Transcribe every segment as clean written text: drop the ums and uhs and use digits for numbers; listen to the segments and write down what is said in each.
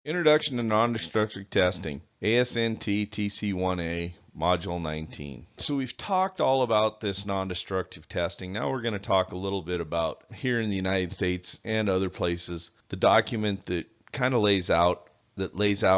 Introduction to Non-Destructive Testing, ASNT TC1A, Module 19. So we've talked all about this non-destructive testing. Now we're going to talk a little bit about, here in the United States and other places, the document that kind of lays out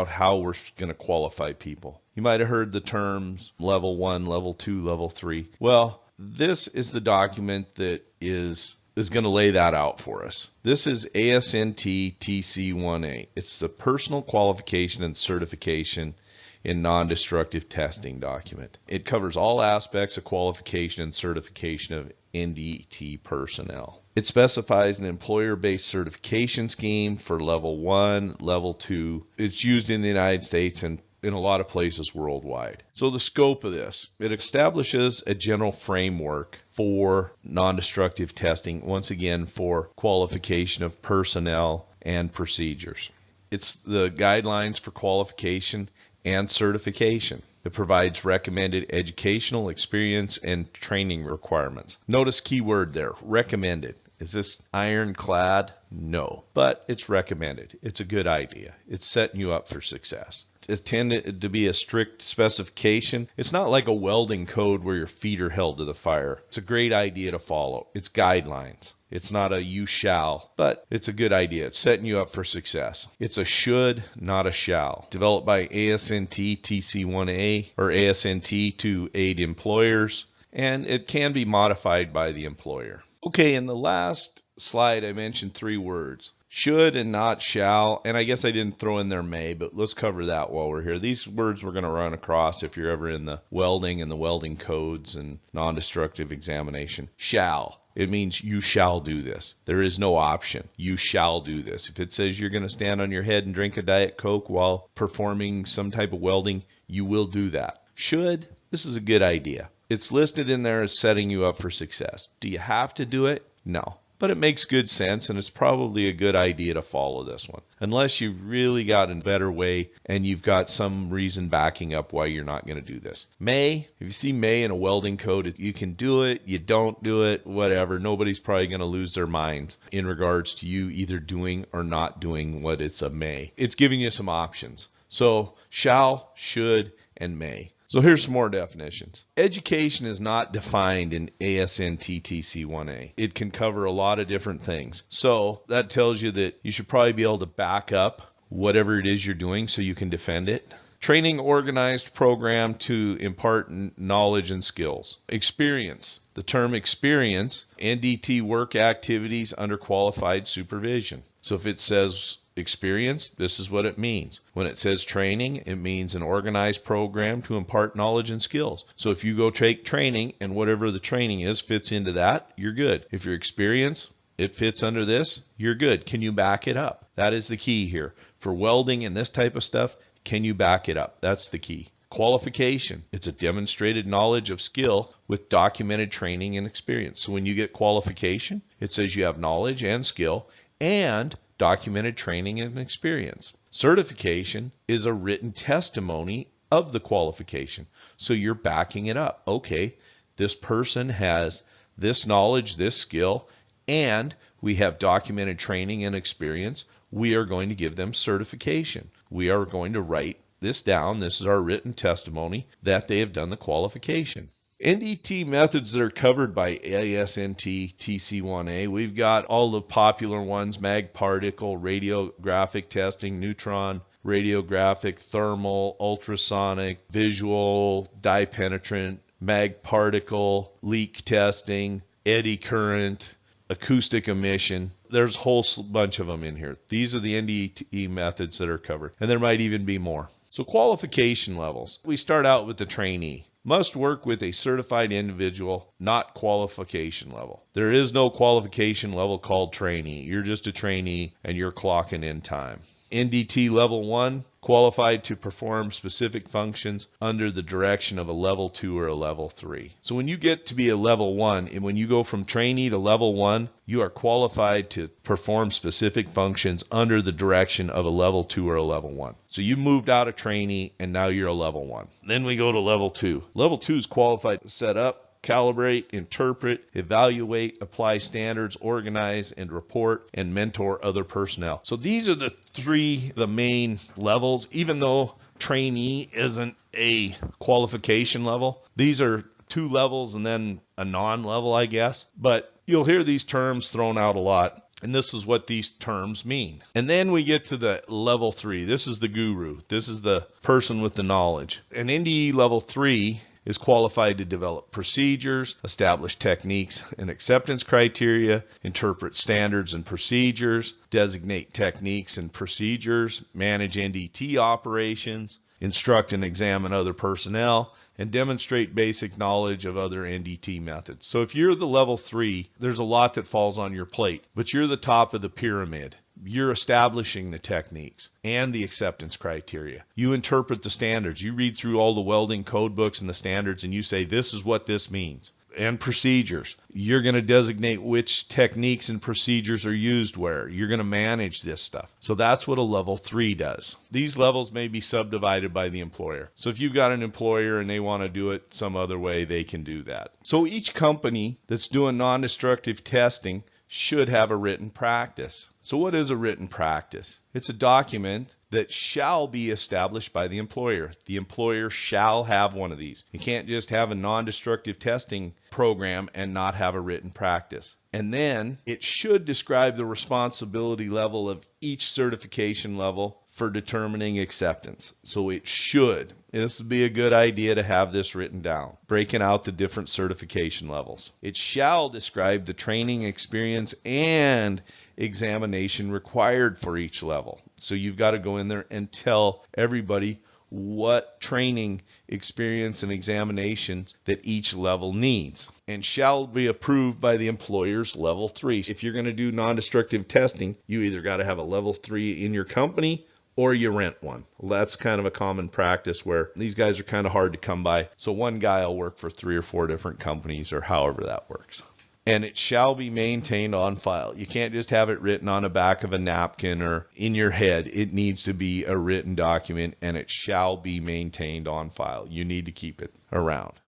how we're going to qualify people. You might have heard the terms level 1, level 2, level 3. Well, this is the document that is going to lay that out for us. This is ASNT TC1A. It's the Personal Qualification and Certification in Non-Destructive Testing document. It covers all aspects of qualification and certification of NDT personnel. It specifies an employer-based certification scheme for level 1, level 2. It's used in the United States and in a lot of places worldwide. So the scope of this, it establishes a general framework for non-destructive testing, once again for qualification of personnel and procedures. It's the guidelines for qualification and certification. It provides recommended educational experience and training requirements. Notice keyword there, recommended. Is this ironclad? No, but it's recommended. It's a good idea. It's setting you up for success. It's intended to be a strict specification. It's not like a welding code where your feet are held to the fire. It's a great idea to follow. It's guidelines. It's not a you shall, but it's a good idea. It's setting you up for success. It's a should, not a shall. Developed by ASNT TC1A or ASNT to aid employers, and it can be modified by the employer. Okay, in the last slide I mentioned 3 words. Should and not shall, and I guess I didn't throw in there may, but let's cover that while we're here. These words we're going to run across if you're ever in the welding and the welding codes and non-destructive examination. Shall. It means you shall do this. There is no option. You shall do this. If it says you're going to stand on your head and drink a Diet Coke while performing some type of welding, you will do that. Should, this is a good idea. It's listed in there as setting you up for success. Do you have to do it? No. But it makes good sense, and it's probably a good idea to follow this one. Unless you've really got a better way and you've got some reason backing up why you're not going to do this. May, if you see may in a welding code, you can do it, you don't do it, whatever. Nobody's probably going to lose their minds in regards to you either doing or not doing what it's a may. It's giving you some options. So shall, should, and may. So here's some more definitions. Education is not defined in ASNTTC1A. It can cover a lot of different things. So that tells you that you should probably be able to back up whatever it is you're doing so you can defend it. Training organized program to impart knowledge and skills. Experience. The term experience, NDT work activities under qualified supervision. So if it says experience, this is what it means. When it says training, it means an organized program to impart knowledge and skills. So if you go take training and whatever the training is fits into that, you're good. If your experience, it fits under this, you're good. Can you back it up? That is the key here. For welding and this type of stuff, can you back it up? That's the key. Qualification. It's a demonstrated knowledge of skill with documented training and experience. So when you get qualification, it says you have knowledge and skill and documented training and experience. Certification is a written testimony of the qualification. So you're backing it up. Okay, this person has this knowledge, this skill, and we have documented training and experience. We are going to give them certification. We are going to write this down. This is our written testimony that they have done the qualification. NDT methods that are covered by ASNT TC1A. We've got all the popular ones: mag particle, radiographic testing, neutron, radiographic, thermal, ultrasonic, visual, dye penetrant, mag particle, leak testing, eddy current, acoustic emission. There's a whole bunch of them in here. These are the NDT methods that are covered, and there might even be more. So qualification levels. We start out with the trainee. Must work with a certified individual, not qualification level. There is no qualification level called trainee. You're just a trainee and you're clocking in time. NDT level 1, qualified to perform specific functions under the direction of a level 2 or a level 3. So when you get to be a level 1, and when you go from trainee to level 1, you are qualified to perform specific functions under the direction of a level 2 or a level 1. So you moved out of trainee and now you're a level 1. Then we go to level 2. Level 2 is qualified to set up, calibrate, interpret, evaluate, apply standards, organize and report, and mentor other personnel. So these are the main levels. Even though trainee isn't a qualification level, these are 2 levels and then a non-level, I guess. But you'll hear these terms thrown out a lot. And this is what these terms mean. And then we get to the level 3. This is the guru. This is the person with the knowledge. An NDE level 3 is qualified to develop procedures, establish techniques and acceptance criteria, interpret standards and procedures, designate techniques and procedures, manage NDT operations, instruct and examine other personnel, and demonstrate basic knowledge of other NDT methods. So if you're the level 3, there's a lot that falls on your plate, but you're the top of the pyramid. You're establishing the techniques and the acceptance criteria. You interpret the standards. You read through all the welding code books and the standards, and you say, this is what this means. And procedures. You're going to designate which techniques and procedures are used where. You're going to manage this stuff. So that's what a level 3 does. These levels may be subdivided by the employer. So if you've got an employer and they want to do it some other way, they can do that. So each company that's doing non-destructive testing should have a written practice. So what is a written practice? It's a document that shall be established by the employer. The employer shall have one of these. You can't just have a non-destructive testing program and not have a written practice. And then it should describe the responsibility level of each certification level for determining acceptance. So it should. This would be a good idea to have this written down, breaking out the different certification levels. It shall describe the training, experience, and examination required for each level. So you've got to go in there and tell everybody what training, experience, and examination that each level needs, and shall be approved by the employer's level 3. If you're going to do non-destructive testing, you either got to have a level 3 in your company or you rent one. Well, that's kind of a common practice where these guys are kind of hard to come by. So one guy will work for 3 or 4 different companies, or however that works. And it shall be maintained on file. You can't just have it written on the back of a napkin or in your head. It needs to be a written document, and it shall be maintained on file. You need to keep it around.